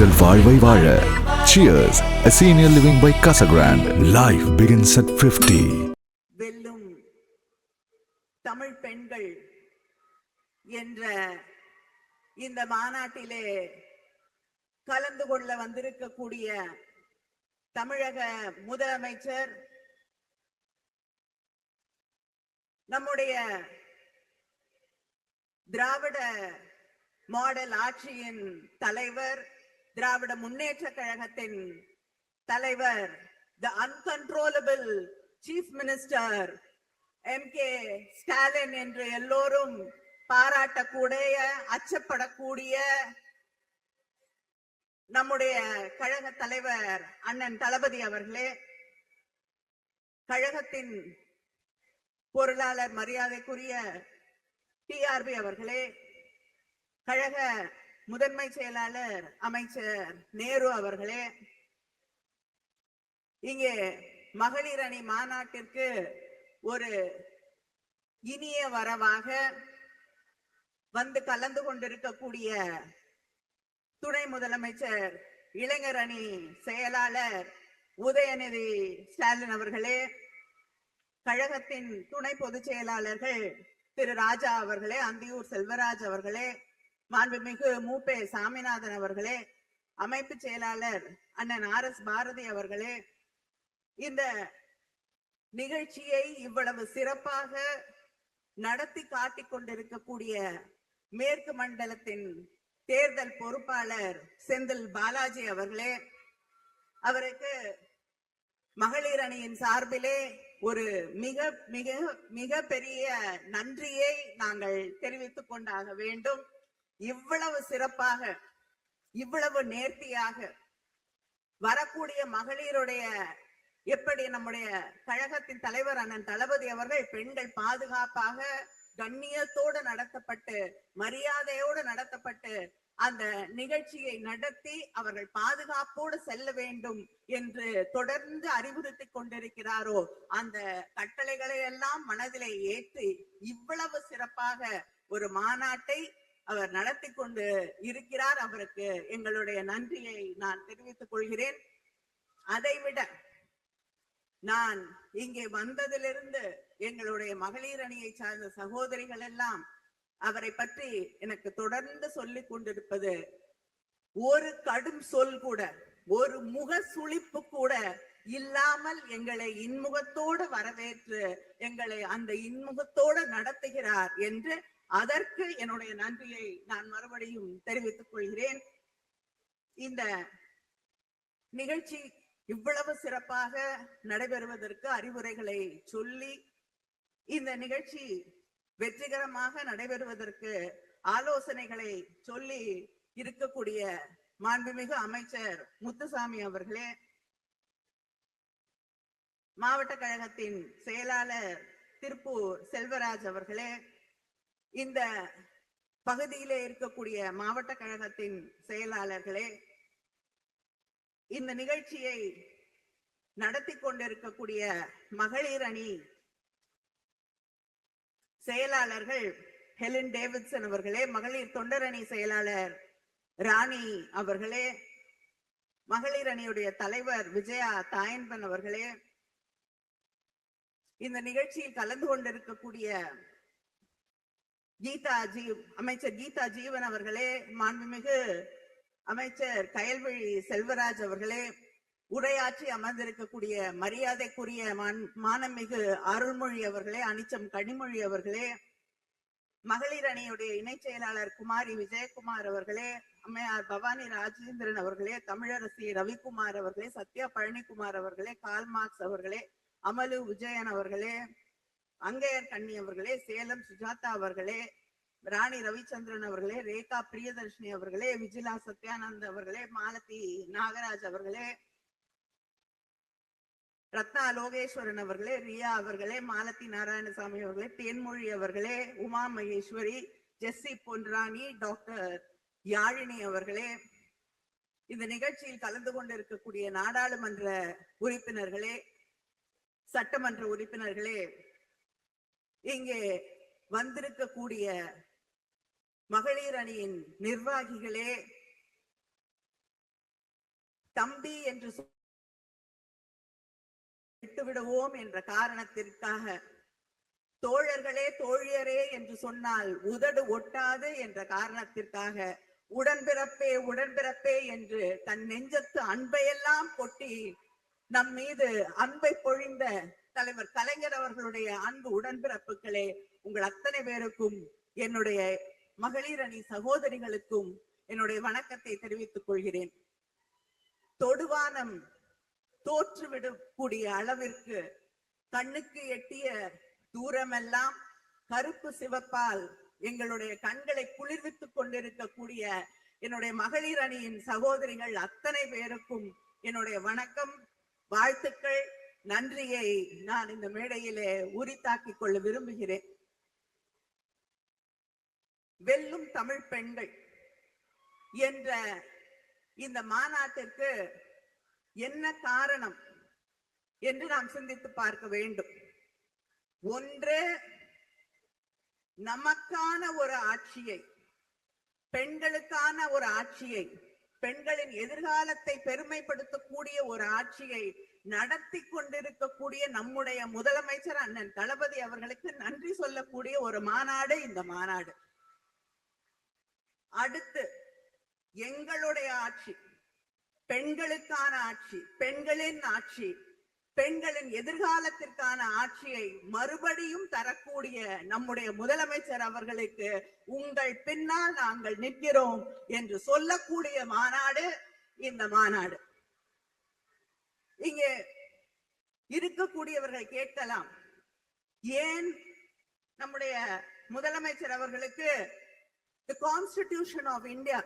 உங்கள் வாழ்வை வாழ. Cheers, a senior living by Casa Grande. Life begins at 50. வெல்லும் தமிழ் பெண்கள் என்ற இந்த மாநாட்டிலே கலந்து கொள்ள வந்திருக்கக்கூடிய தமிழக முதலமைச்சர், நம்முடைய திராவிட மாடல் ஆட்சியின் தலைவர், திராவிட முன்னேற்ற கழகத்தின் தலைவர், the uncontrollable chief minister MK Stalin என்று எல்லோரும் பாராட்டக்கூடிய, அச்சப்படக்கூடிய நம்முடைய கழக தலைவர் அண்ணன் தளபதி அவர்களே, கழகத்தின் பொருளாளர் மரியாதைக்குரிய TRB அவர்களே, கழக முதன்மை செயலாளர் அமைச்சர் நேரு அவர்களே, இங்கே மகளிர் அணி மாநாட்டிற்கு ஒரு இனிய வரவாக வந்து கலந்து கொண்டிருக்கக்கூடிய துணை முதலமைச்சர் இளைஞர் அணி செயலாளர் உதயநிதி ஸ்டாலின் அவர்களே, கழகத்தின் துணை பொதுச் செயலாளர்கள் திரு ராஜா அவர்களே, அந்தியூர் செல்வராஜ் அவர்களே, மாண்புமிகு மூப்பே சாமிநாதன் அவர்களே, அமைப்பு செயலாளர் அண்ணன் RS பாரதி அவர்களே, இந்த நிகழ்ச்சியை இவ்வளவு சிறப்பாக நடத்தி காட்டிக் கொண்டிருக்கக்கூடிய மேற்கு மண்டலத்தின் தேர்தல் பொறுப்பாளர் செந்தில் பாலாஜி அவர்களே, அவருக்கு மகளிர் அணியின் சார்பிலே ஒரு மிக மிக மிக பெரிய நன்றியை நாங்கள் தெரிவித்துக் கொண்டாக வேண்டும். இவ்வளவு சிறப்பாக, இவ்வளவு நேர்த்தியாக வரக்கூடிய மகளிருடைய, எப்படி நம்முடைய கழகத்தின் தலைவர் அண்ணன் தளபதி அவர்கள் பெண்கள் பாதுகாப்பாக கண்ணியத்தோடு நடத்தப்பட்டு மரியாதையோடு நடத்தப்பட்டு அந்த நிகழ்ச்சியை நடத்தி அவர்கள் பாதுகாப்போடு செல்ல வேண்டும் என்று தொடர்ந்து அறிவுறுத்தி கொண்டிருக்கிறாரோ, அந்த கட்டளைகளை எல்லாம் மனதிலே ஏற்றி இவ்வளவு சிறப்பாக ஒரு மாநாட்டை அவர் நடத்தி கொண்டு இருக்கிறார். அவருக்கு எங்களுடைய நன்றியை நான் தெரிவித்துக் கொள்கிறேன். அதைவிட நான் இங்கே வந்ததிலிருந்து எங்களுடைய மகளிர் அணியை சார்ந்த சகோதரிகள் எல்லாம் அவரை பற்றி எனக்கு தொடர்ந்து சொல்லிக் கொண்டிருப்பது, ஒரு கடும் சொல் கூட, ஒரு முக சுளிப்பு கூட இல்லாமல் எங்களை இன்முகத்தோடு வரவேற்று எங்களை அந்த இன்முகத்தோடு நடத்துகிறார் என்று, அதற்கு என்னுடைய நன்றியை நான் மறுபடியும் தெரிவித்துக் கொள்கிறேன். இந்த நிகழ்ச்சி இவ்வளவு சிறப்பாக நடைபெறுவதற்கு அறிவுரைகளை சொல்லி, இந்த நிகழ்ச்சி வெற்றிகரமாக நடைபெறுவதற்கு ஆலோசனைகளை சொல்லி இருக்கக்கூடிய மாண்புமிகு அமைச்சர் முத்துசாமி அவர்களே, மாவட்ட கழகத்தின் செயலாளர் திருப்பூர் செல்வராஜ் அவர்களே, இந்த பகுதியிலே இருக்கக்கூடிய மாவட்ட கழகத்தின் செயலாளர்களே, இந்த நிகழ்ச்சியை நடத்தி கொண்டிருக்கக்கூடிய மகளிர் அணி செயலாளர்கள் ஹெலன் டேவிட்சன் அவர்களே, மகளிர் தொண்டர் அணி செயலாளர் ராணி அவர்களே, மகளிர் அணியுடைய தலைவர் விஜயா தாயன்பன் அவர்களே, இந்த நிகழ்ச்சியில் கலந்து கொண்டிருக்கக்கூடிய அமைச்சர் கீதா ஜீவன் அவர்களே, மாண்புமிகு அமைச்சர் கயல்விழி செல்வராஜ் அவர்களே, உரையாற்றி அமர்ந்திருக்கக்கூடிய மரியாதைக்குரிய மானமிகு அருள்மொழி அவர்களே, அனிச்சம் கனிமொழி அவர்களே, மகளிர் அணியுடைய இணை செயலாளர் குமாரி விஜயகுமார் அவர்களே, அம்மையார் பவானி ராஜேந்திரன் அவர்களே, தமிழரசி ரவிக்குமார் அவர்களே, சத்யா பழனிக்குமார் அவர்களே, கால்மார்க்ஸ் அவர்களே, அமலு விஜயன் அவர்களே, அங்கையர் கண்ணி அவர்களே, சேலம் சுஜாதா அவர்களே, ராணி ரவிச்சந்திரன் அவர்களே, ரேகா பிரியதர்ஷினி அவர்களே, விஜிலா சத்யானந்த் அவர்களே, மாலதி நாகராஜ் அவர்களே, ரத்னா லோகேஸ்வரன் அவர்களே, ரியா அவர்களே, மாலதி நாராயணசாமி அவர்களே, தேன்மொழி அவர்களே, உமா மகேஸ்வரி, ஜெஸ்ஸி பொன்ராணி, டாக்டர் யாழினி அவர்களே, இந்த நிகழ்ச்சியில் கலந்து கொண்டிருக்கக்கூடிய நாடாளுமன்ற உறுப்பினர்களே, சட்டமன்ற உறுப்பினர்களே, இங்கே வந்திருக்கக்கூடிய மகளிர் அணியின் நிர்வாகிகளே, தம்பி என்று விட்டுவிடுவோம் என்ற காரணத்திற்காக, தோழர்களே தோழியரே என்று சொன்னால் உதடு ஒட்டாது என்ற காரணத்திற்காக, உடன்பிறப்பே உடன்பிறப்பே என்று தன் நெஞ்சத்து அன்பையெல்லாம் கொட்டி நம் மீது அன்பை பொழிந்த தலைவர் கலைஞர் அவர்களுடைய அன்பு உடன்பிறப்புகளே, உங்கள் அத்தனை பேருக்கும், என்னுடைய மகளிர் அணி சகோதரிகளுக்கும் என்னுடைய வணக்கத்தை தெரிவித்துக் கொள்கிறேன். தொடுவானம் தோற்றுவிடக்கூடிய அளவிற்கு கண்ணுக்கு எட்டிய தூரமெல்லாம் கருப்பு சிவப்பால் எங்களுடைய கண்களை குளிர்வித்துக் கொண்டிருக்கக்கூடிய என்னுடைய மகளிர் அணியின் சகோதரிகள் அத்தனை பேருக்கும் என்னுடைய வணக்கம், வாழ்த்துக்கள், நன்றியை நான் இந்த மேடையிலே உரித்தாக்கிக் கொள்ள விரும்புகிறேன். வெல்லும் தமிழ் பெண்கள் என்ற இந்த மாநாட்டிற்கு என்ன காரணம் என்று நாம் சிந்தித்து பார்க்க வேண்டும். ஒன்று, நமக்கான ஒரு ஆட்சியை, பெண்களுக்கான ஒரு ஆட்சியை, பெண்களின் எதிர்காலத்தை பெருமைப்படுத்தக்கூடிய ஒரு ஆட்சியை நடத்தி கொண்டிருக்கக்கூடிய நம்முடைய முதலமைச்சர் அண்ணன் தளபதி அவர்களுக்கு நன்றி சொல்லக்கூடிய ஒரு மாநாடு இந்த மாநாடு. அடுத்து, எங்களுடைய ஆட்சி, பெண்களுக்கான ஆட்சி, பெண்களின் ஆட்சி, பெண்களின் எதிர்காலத்திற்கான ஆட்சியை மறுபடியும் தரக்கூடிய நம்முடைய முதலமைச்சர் அவர்களுக்கு உங்கள் பின்னால் நாங்கள் நிற்கிறோம் என்று சொல்லக்கூடிய மாநாடு இந்த மாநாடு. இங்கே இருக்கக்கூடியவர்கள் கேட்கலாம், ஏன் நம்முடைய முதலமைச்சர் அவர்களுக்கு தி கான்ஸ்டிடியூஷன் ஆஃப் இந்தியா,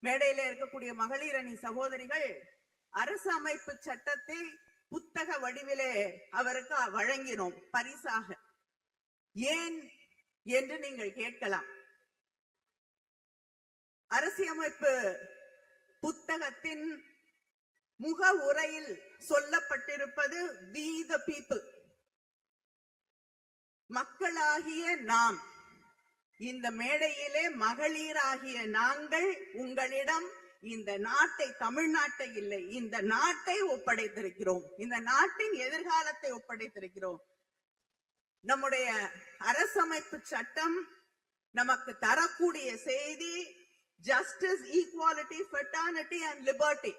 மேடையில இருக்கக்கூடிய மகளிர் அணி சகோதரிகள் அரசு அமைப்பு சட்டத்தை புத்தக வடிவிலே அவருக்கு வழங்கினோம் பரிசாக, ஏன் என்று நீங்கள் கேட்கலாம். அரசியமைப்பு புத்தகத்தின் முக உரையில் சொல்லப்பட்டிருப்பது we the people, மக்களாகிய நாம். இந்த மேடையிலே மகளிராகிய நாங்கள் உங்களிடம் இந்த நாட்டை, தமிழ்நாட்டை இல்லை, இந்த நாட்டை ஒப்படைத்திருக்கிறோம், இந்த நாட்டின் எதிர்காலத்தை ஒப்படைத்திருக்கிறோம். நம்முடைய அரசமைப்பு சட்டம் நமக்கு தரக்கூடிய செய்தி justice, equality, fraternity and liberty.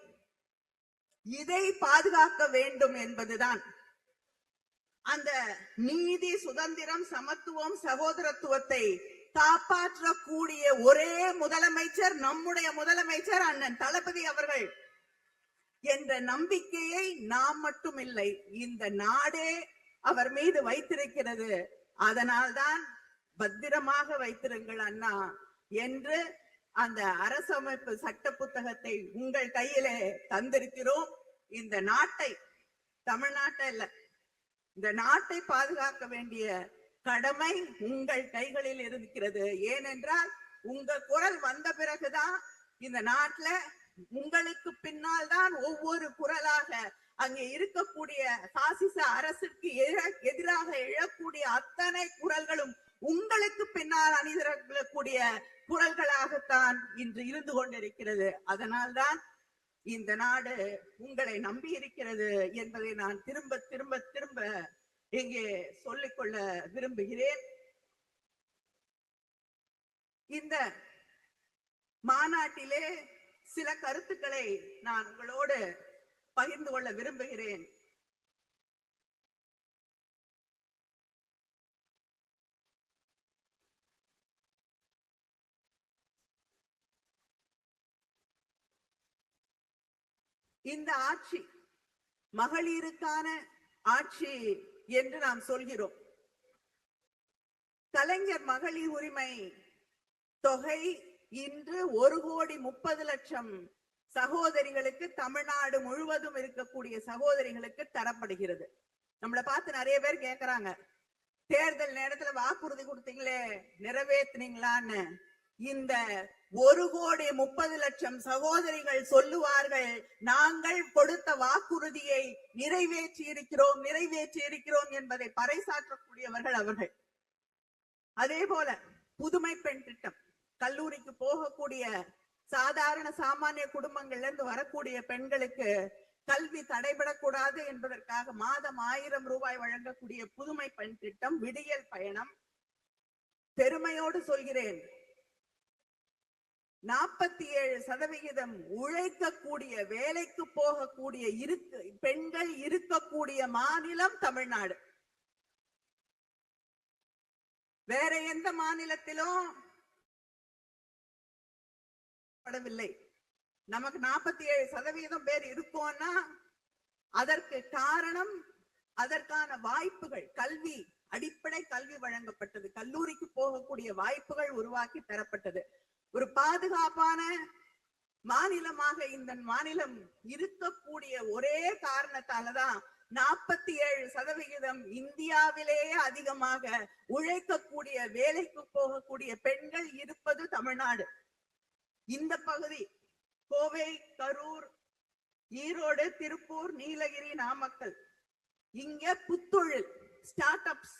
இதை பாதுகாக்க வேண்டும் என்பதுதான். அந்த நீதி, சுதந்திரம், சமத்துவம், சகோதரத்துவத்தை காப்பாற்றக்கூடிய ஒரே முதலமைச்சர் நம்முடைய முதலமைச்சர் அண்ணன் தளபதி அவர்கள் என்ற நம்பிக்கையை நாம் மட்டும் இல்லை, இந்த நாடே அவர் மீது வைத்திருக்கிறது. அதனால்தான் பத்திரமாக வைத்திருங்கள் அண்ணா என்று அந்த அரசமைப்பு சட்ட புத்தகத்தை உங்கள் கையிலே தந்திருக்கிறோம். இந்த நாட்டை, தமிழ்நாட்டை இல்ல, இந்த நாட்டை பாதுகாக்க வேண்டிய கடமை உங்கள் கைகளில் இருக்கிறது. ஏனென்றால் உங்க குரல் வந்த பிறகுதான் இந்த நாட்டுல உங்களுக்கு பின்னால் தான் ஒவ்வொரு குரலாக அங்கே இருக்கக்கூடிய பாசிச அரசுக்கு எதிராக எழக்கூடிய அத்தனை குரல்களும் உங்களுக்கு பின்னால் அணிதிரக்கூடிய குரல்களாகத்தான் இன்று இருந்து கொண்டிருக்கிறது. அதனால்தான் இந்த நாடு உங்களை நம்பி இருக்கிறது என்பதை நான் திரும்ப திரும்ப திரும்ப இங்கே சொல்லிக்கொள்ள விரும்புகிறேன். இந்த மாநாட்டிலே சில கருத்துக்களை நான் உங்களோடு பகிர்ந்து கொள்ள விரும்புகிறேன். இந்த ஆட்சி மகளிருக்கான ஆட்சி என்று நாம் சொல்கிறோம். கலைஞர் மகளிர் உரிமை தொகை இன்று 1,30,00,000 சகோதரிகளுக்கு, தமிழ்நாடு முழுவதும் இருக்கக்கூடிய சகோதரிகளுக்கு தரப்படுகிறது. நம்மளை பார்த்து நிறைய பேர் கேட்கிறாங்க, தேர்தல் நேரத்துல வாக்குறுதி கொடுத்தீங்களே நிறைவேற்றினீங்களான்னு. இந்த 1,30,00,000 சகோதரிகள் சொல்லுவார்கள், நாங்கள் கொடுத்த வாக்குறுதியை நிறைவேற்றி இருக்கிறோம் என்பதை பறைசாற்றக்கூடியவர்கள் அவர்கள். அதே போல புதுமை பெண் திட்டம், கல்லூரிக்கு போகக்கூடிய சாதாரண சாமானிய குடும்பங்கள்ல இருந்து வரக்கூடிய பெண்களுக்கு கல்வி தடைபடக்கூடாது என்பதற்காக மாதம் 1000 ரூபாய் வழங்கக்கூடிய புதுமை பெண் திட்டம், விடியல் பயணம். பெருமையோடு சொல்கிறேன், 47% உழைக்கக்கூடிய, வேலைக்கு போகக்கூடிய பெண்கள் இருக்கக்கூடிய மாநிலம் தமிழ்நாடு. வேற எந்த மாநிலத்திலும் படவில்லை. நமக்கு 47% பேர் இருக்கோம்னா அதற்கு காரணம் அதற்கான வாய்ப்புகள், கல்வி, அடிப்படை கல்வி வழங்கப்பட்டது, கல்லூரிக்கு போகக்கூடிய வாய்ப்புகள் உருவாக்கி தரப்பட்டது. ஒரு பாதுகாப்பான மாநிலமாக இந்த மாநிலம் இருக்கக்கூடிய ஒரே காரணத்தாலதான் 47% இந்தியாவிலேயே அதிகமாக உழைக்கக்கூடிய, வேலைக்கு போகக்கூடிய பெண்கள் இருப்பது தமிழ்நாடு. இந்த பகுதி கோவை, கரூர், ஈரோடு, திருப்பூர், நீலகிரி, நாமக்கல், இங்க புத்தொழில் ஸ்டார்ட் அப்ஸ்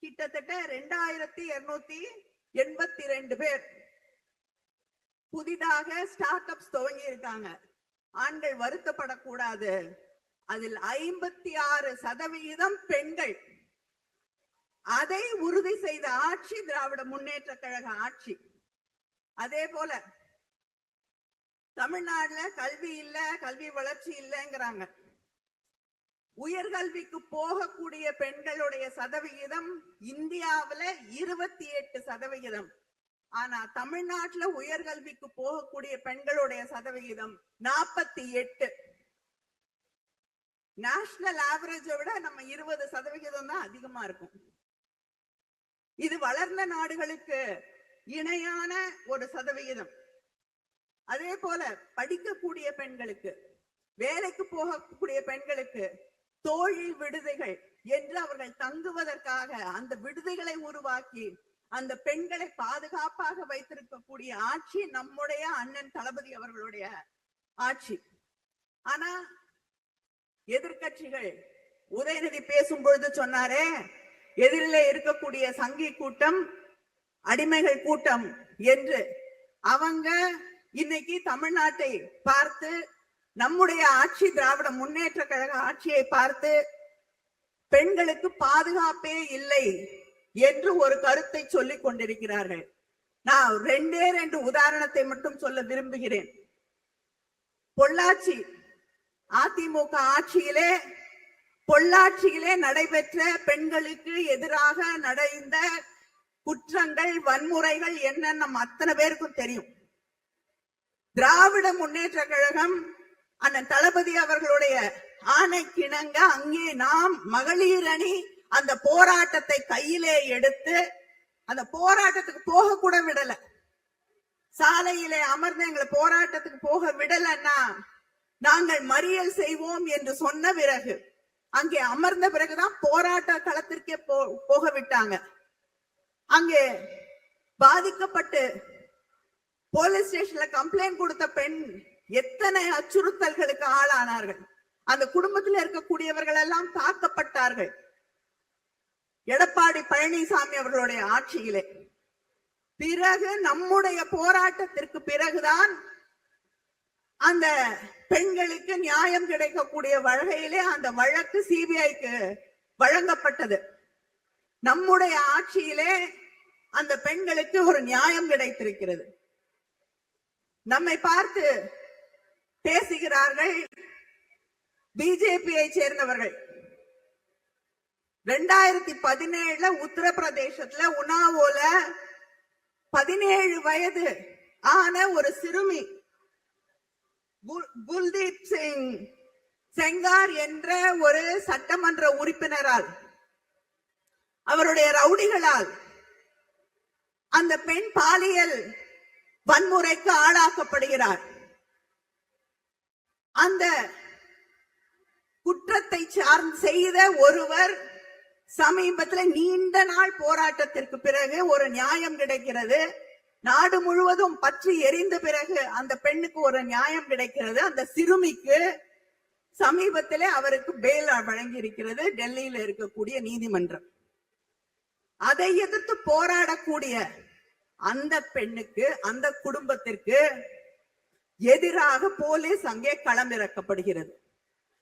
கிட்டத்தட்ட 2282 பேர் புதிதாக ஸ்டார்ட் அப்ஸ் துவங்கி இருக்காங்க. ஆண்கள் வருத்தப்படக்கூடாது. அதில் 56% பெண்கள். அதை உறுதி செய்த ஆட்சி திராவிட முன்னேற்ற கழக ஆட்சி. அதே போல தமிழ்நாடுல கல்வி இல்ல, கல்வி வளர்ச்சி இல்லைங்கிறாங்க. உயர்கல்விக்கு போகக்கூடிய பெண்களுடைய சதவிகிதம் இந்தியாவில 28%. ஆனா தமிழ்நாட்டுல உயர்கல்விக்கு போகக்கூடிய பெண்களுடைய சதவிகிதம் 48. நேஷனல் ஆவரேஜை விட நம்ம 20% தான் அதிகமா இருக்கும். இது வளர்ந்த நாடுகளுக்கு இணையான ஒரு சதவிகிதம். அதே போல படிக்கக்கூடிய பெண்களுக்கு, வேலைக்கு போகக்கூடிய பெண்களுக்கு தோழி விடுதிகள் என்று அவர்கள் தங்குவதற்காக அந்த விடுதிகளை உருவாக்கி அந்த பெண்களை பாதுகாப்பாக வைத்திருக்கக்கூடிய ஆட்சி நம்முடைய அண்ணன் தளபதி அவர்களுடைய ஆட்சி. ஆனா எதிர்கட்சிகள், உதயநிதி பேசும் பொழுது சொன்னாரே, எதிரிலே இருக்கக்கூடிய சங்கி கூட்டம், அடிமைகள் கூட்டம் என்று. அவங்க இன்னைக்கு தமிழ்நாட்டை பார்த்து, நம்முடைய ஆட்சி திராவிட முன்னேற்ற கழக ஆட்சியை பார்த்து பெண்களுக்கு பாதுகாப்பே இல்லை என்று ஒரு கருத்தை சொல்லிக் கொண்டிருக்கிறார்கள். நான் 2 உதாரணத்தை மட்டும் சொல்ல விரும்புகிறேன். பொள்ளாச்சி அதிமுக ஆட்சியிலே, பொள்ளாச்சியிலே நடைபெற்ற பெண்களுக்கு எதிராக நடந்த குற்றங்கள், வன்முறைகள் என்ன நம்ம அத்தனை பேருக்கும் தெரியும். திராவிட முன்னேற்ற கழகம் அண்ணன் தளபதி அவர்களுடைய ஆணைக்கிணங்க அங்கே நாம் மகளிர் அணி அந்த போராட்டத்தை கையிலே எடுத்து அந்த போராட்டத்துக்கு போக கூட விடல. சாலையிலே அமர்ந்து எங்களை போராட்டத்துக்கு போக விடலன்னா நாங்கள் மறியல் செய்வோம் என்று சொன்ன பிறகு, அங்கே அமர்ந்த பிறகுதான் போராட்ட களத்திற்கே போக விட்டாங்க. அங்கே பாதிக்கப்பட்டு போலீஸ் ஸ்டேஷன்ல கம்ப்ளைண்ட் கொடுத்த பெண் எத்தனை அச்சுறுத்தல்களுக்கு ஆளானார்கள். அந்த குடும்பத்தில் இருக்கக்கூடியவர்கள் எல்லாம் தாக்கப்பட்டார்கள். எடப்பாடி பழனிசாமி அவர்களுடைய ஆட்சியிலே பிறகு, நம்முடைய போராட்டத்திற்கு பிறகுதான் அந்த பெண்களுக்கு நியாயம் கிடைக்கக்கூடிய வகையிலே அந்த வழக்கு சிபிஐக்கு வழங்கப்பட்டது. நம்முடைய ஆட்சியிலே அந்த பெண்களுக்கு ஒரு நியாயம் கிடைத்திருக்கிறது. நம்மை பார்த்து பேசுகிறார்கள் பிஜேபியை சேர்ந்தவர்கள். 2017 உத்தரப்பிரதேசத்துல உன்னாவோல 17 வயது ஆன ஒரு சிறுமி குல்தீப் சிங் செங்கார் என்ற ஒரு சட்டமன்ற உறுப்பினரால், அவருடைய ரவுடிகளால் அந்த பெண் பாலியல் வன்முறைக்கு ஆளாக்கப்படுகிறார். அந்த குற்றத்தை செய்த ஒருவர் சமீபத்தில் நீண்ட நாள் போராட்டத்திற்கு பிறகு ஒரு நியாயம் கிடைக்கிறது. நாடு முழுவதும் பற்றி எரிந்த பிறகு அந்த பெண்ணுக்கு ஒரு நியாயம் கிடைக்கிறது. அந்த சிறுமிக்கு சமீபத்திலே அவருக்கு பெயில் வழங்கி இருக்கிறது டெல்லியில இருக்கக்கூடிய நீதிமன்றம். அதை எதிர்த்து போராடக்கூடிய அந்த பெண்ணுக்கு, அந்த குடும்பத்திற்கு எதிராக போலீஸ் அங்கே களமிறக்கப்படுகிறது.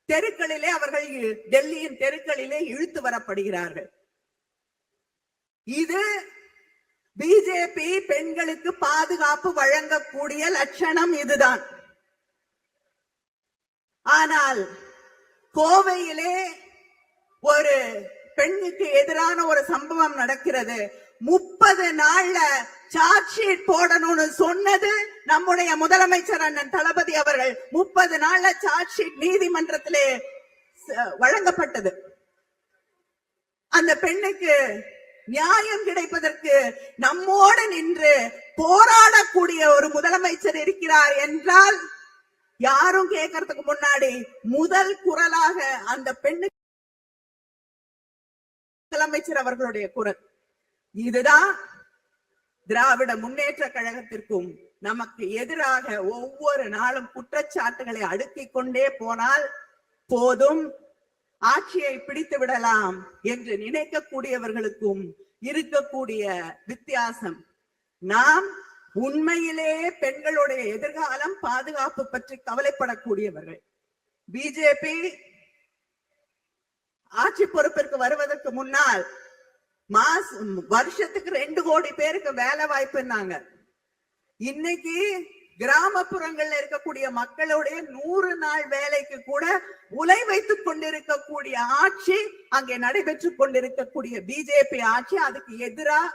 தெருக்களிலே அவர்கள் டெல்லியின் தெருக்களிலே இழுத்து வரப்படுகிறார்கள். இது பிஜேபி பெண்களுக்கு பாதுகாப்பு வழங்கக்கூடிய லட்சணம் இதுதான். ஆனால் கோவையிலே ஒரு பெண்ணுக்கு எதிரான ஒரு சம்பவம் நடக்கிறது. 30 நாள்ல சார்ஜ் ஷீட் போடணும்னு சொன்னது நம்முடைய முதலமைச்சர் அண்ணன் தளபதி அவர்கள். 30 நாள்ல சார்ஜ் ஷீட் நீதிமன்றத்திலே வழங்கப்பட்டது. அந்த பெண்ணுக்கு நியாயம் கிடைப்பதற்கு நம்மோடு நின்று போராடக்கூடிய ஒரு முதலமைச்சர் இருக்கிறார் என்றால் யாரும் கேட்கறதுக்கு முன்னாடி முதல் குரலாக அந்த பெண்ணுக்கு முதலமைச்சர் அவர்களுடைய குரல். இதுதான் திராவிட முன்னேற்ற கழகத்திற்கும் நமக்கு எதிராக ஒவ்வொரு நாளும் குற்றச்சாட்டுகளை அடுக்கிக் கொண்டே போனால் போதும், ஆட்சியை பிடித்து விடலாம் என்று நினைக்கக்கூடியவர்களுக்கும் இருக்கக்கூடிய வித்தியாசம். நாம் உண்மையிலேயே பெண்களுடைய எதிர்காலம் பாதுகாப்பு பற்றி கவலைப்படக்கூடியவர்கள். பிஜேபி ஆட்சி பொறுப்பிற்கு வருவதற்கு முன்னால் வருஷத்துக்கு 2 கோடி பேருக்கு வேலை வாய்ப்புன்னாங்க. இன்னைக்கு கிராமப்புறங்கள்ல இருக்கக்கூடிய மக்களுடைய 100 நாள் வேலைக்கு கூட உலை வைத்துக் கொண்டிருக்கக்கூடிய ஆட்சி அங்கே நடைபெற்றுக் கொண்டிருக்கக்கூடிய பிஜேபி ஆட்சி. அதுக்கு எதிராக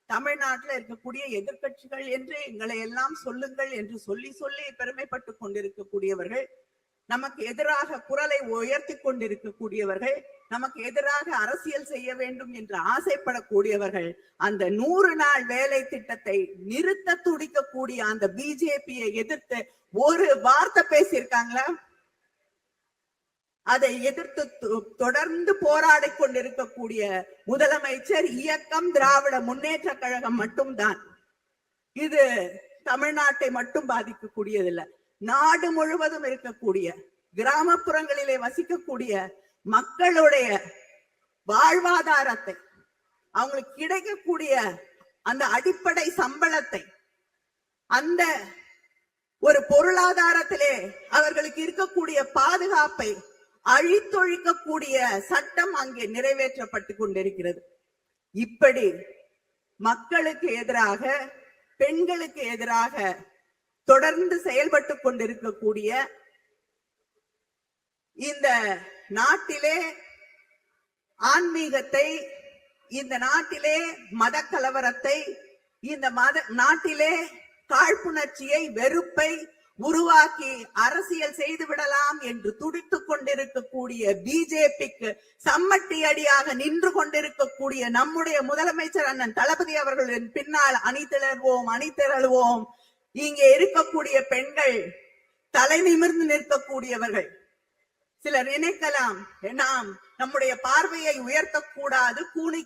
தமிழ்நாட்டில் இருக்கக்கூடிய எதிர்கட்சிகள் என்று எங்களை எல்லாம் சொல்லுங்கள் என்று சொல்லி சொல்லி பெருமைப்பட்டுக் கொண்டிருக்கக்கூடியவர்கள், நமக்கு எதிராக குரலை உயர்த்தி கொண்டிருக்கக்கூடியவர்கள், நமக்கு எதிராக அரசியல் செய்ய வேண்டும் என்று ஆசைப்படக்கூடியவர்கள் அந்த 100 நாள் வேலை திட்டத்தை நிறுத்த துடிக்கக்கூடிய அந்த பிஜேபியை எதிர்த்து ஒரு வார்த்தை பேசியிருக்காங்களா? அதை எதிர்த்து தொடர்ந்து போராடி கொண்டிருக்கக்கூடிய முதலமைச்சர் இயக்கம் திராவிட முன்னேற்ற கழகம் மட்டும்தான். இது தமிழ்நாட்டை மட்டும் பாதிக்கக்கூடியதில்லை, நாடு முழுவதும் இருக்கக்கூடிய கிராமப்புறங்களிலே வசிக்கக்கூடிய மக்களுடைய வாழ்வாதாரத்தை, அவங்களுக்கு கிடைக்கக்கூடிய அந்த அடிப்படை சம்பளத்தை, அந்த ஒரு பொருளாதாரத்திலே அவர்களுக்கு இருக்கக்கூடிய பாதுகாப்பை அழித்தொழிக்கக்கூடிய சட்டம் அங்கே நிறைவேற்றப்பட்டு கொண்டிருக்கிறது. இப்படி மக்களுக்கு எதிராக, பெண்களுக்கு எதிராக தொடர்ந்து செயல்பட்டு கொண்டிருக்கக்கூடிய இந்த நாட்டிலே ஆன்மீகத்தை, இந்த நாட்டிலே மத கலவரத்தை, இந்த நாட்டிலே காழ்ப்புணர்ச்சியை, வெறுப்பை உருவாக்கி அரசியல் செய்து விடலாம் என்று துடித்துக் கொண்டிருக்கக்கூடிய பிஜேபிக்கு சம்மட்டி அடியாக நின்று கொண்டிருக்கக்கூடிய நம்முடைய முதலமைச்சர் அண்ணன் தளபதி அவர்களின் பின்னால் அணிதிரள்வோம். இங்கே இருக்கக்கூடிய பெண்கள் தலை நிமிர்ந்து நிற்கக்கூடியவர்கள். சிலர் நினைக்கலாம், நாம் நம்முடைய பார்வையை உயர்த்தக்கூடாது,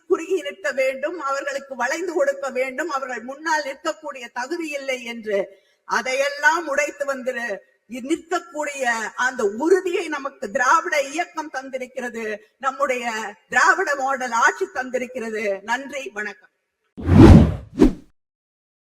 குறுகி நிற்க வேண்டும், அவர்களுக்கு வளைந்து கொடுக்க வேண்டும், அவர்கள் முன்னால் நிற்கக்கூடிய தகுதி இல்லை என்று. அதையெல்லாம் உடைத்து வந்து நிற்கக்கூடிய அந்த உறுதியை நமக்கு திராவிட இயக்கம் தந்திருக்கிறது, நம்முடைய திராவிட மாடல் ஆட்சி தந்திருக்கிறது. நன்றி, வணக்கம்.